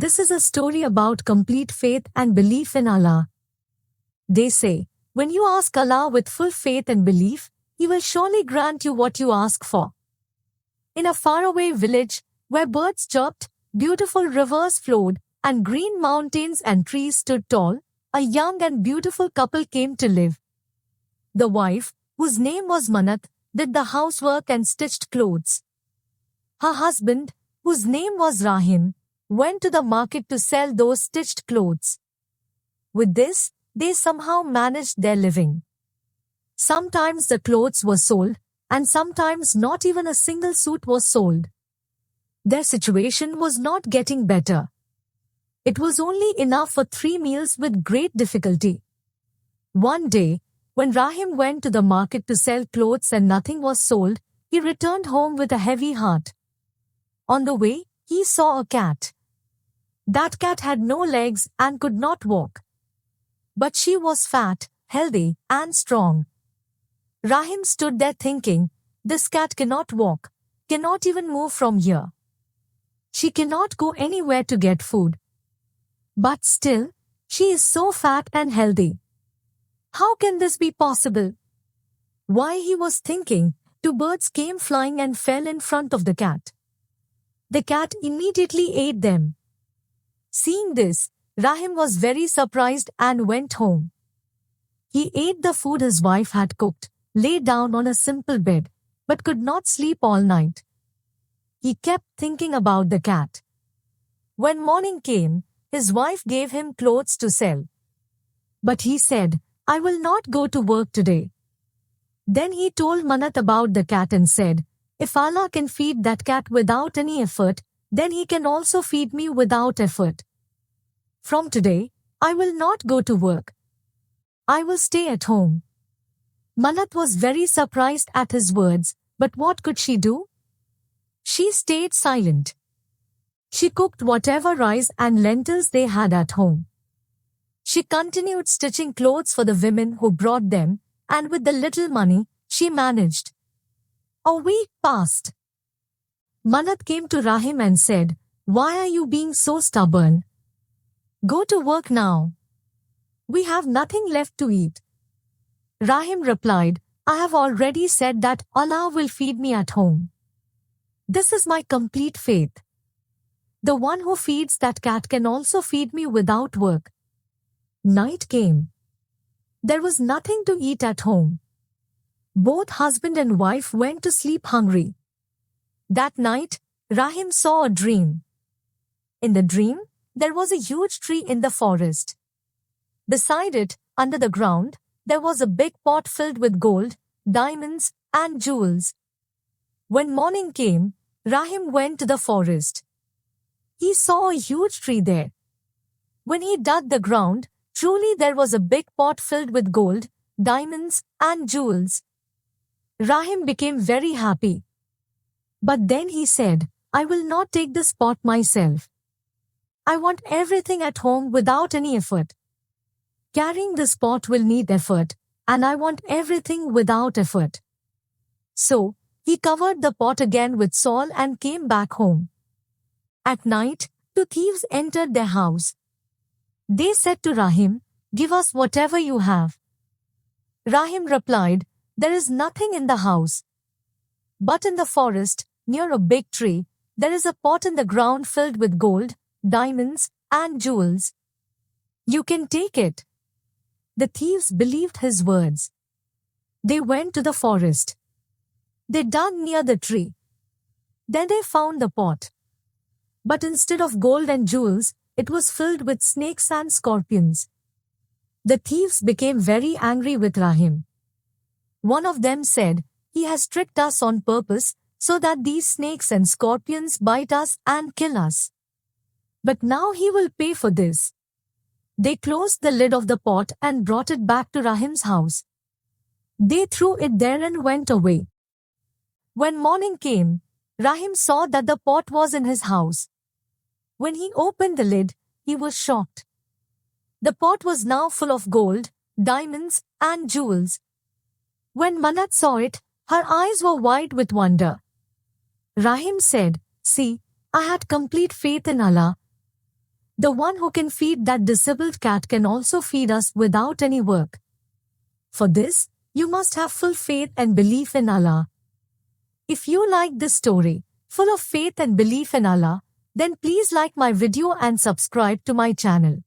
This is a story about complete faith and belief in Allah. They say, when you ask Allah with full faith and belief, He will surely grant you what you ask for. In a faraway village, where birds chirped, beautiful rivers flowed, and green mountains and trees stood tall, a young and beautiful couple came to live. The wife, whose name was Manat, did the housework and stitched clothes. Her husband, whose name was Rahim, went to the market to sell those stitched clothes. With this, they somehow managed their living. Sometimes the clothes were sold, and sometimes not even a single suit was sold. Their situation was not getting better. It was only enough for 3 meals with great difficulty. One day, when Rahim went to the market to sell clothes and nothing was sold, he returned home with a heavy heart. On the way, he saw a cat. That cat had no legs and could not walk. But she was fat, healthy, and strong. Rahim stood there thinking, this cat cannot walk, cannot even move from here. She cannot go anywhere to get food. But still, she is so fat and healthy. How can this be possible? While he was thinking, 2 birds came flying and fell in front of the cat. The cat immediately ate them. Seeing this, Rahim was very surprised and went home. He ate the food his wife had cooked, lay down on a simple bed, but could not sleep all night. He kept thinking about the cat. When morning came, his wife gave him clothes to sell. But he said, I will not go to work today. Then he told Manat about the cat and said, if Allah can feed that cat without any effort, then He can also feed me without effort. From today, I will not go to work. I will stay at home. Manat was very surprised at his words, but what could she do? She stayed silent. She cooked whatever rice and lentils they had at home. She continued stitching clothes for the women who brought them, and with the little money, she managed. A week passed. Manat came to Rahim and said, why are you being so stubborn? Go to work now. We have nothing left to eat. Rahim replied, I have already said that Allah will feed me at home. This is my complete faith. The one who feeds that cat can also feed me without work. Night came. There was nothing to eat at home. Both husband and wife went to sleep hungry. That night, Rahim saw a dream. In the dream, there was a huge tree in the forest. Beside it, under the ground, there was a big pot filled with gold, diamonds, and jewels. When morning came, Rahim went to the forest. He saw a huge tree there. When he dug the ground, truly there was a big pot filled with gold, diamonds, and jewels. Rahim became very happy. But then he said, I will not take this pot myself. I want everything at home without any effort. Carrying this pot will need effort, and I want everything without effort. So, he covered the pot again with soil and came back home. At night, 2 thieves entered their house. They said to Rahim, give us whatever you have. Rahim replied, there is nothing in the house. But in the forest, near a big tree, there is a pot in the ground filled with gold, diamonds, and jewels. You can take it. The thieves believed his words. They went to the forest. They dug near the tree. Then they found the pot. But instead of gold and jewels, it was filled with snakes and scorpions. The thieves became very angry with Rahim. One of them said, he has tricked us on purpose, so that these snakes and scorpions bite us and kill us. But now he will pay for this. They closed the lid of the pot and brought it back to Rahim's house. They threw it there and went away. When morning came, Rahim saw that the pot was in his house. When he opened the lid, he was shocked. The pot was now full of gold, diamonds, and jewels. When Manat saw it, her eyes were wide with wonder. Rahim said, see, I had complete faith in Allah. The one who can feed that disabled cat can also feed us without any work. For this, you must have full faith and belief in Allah. If you like this story, full of faith and belief in Allah, then please like my video and subscribe to my channel.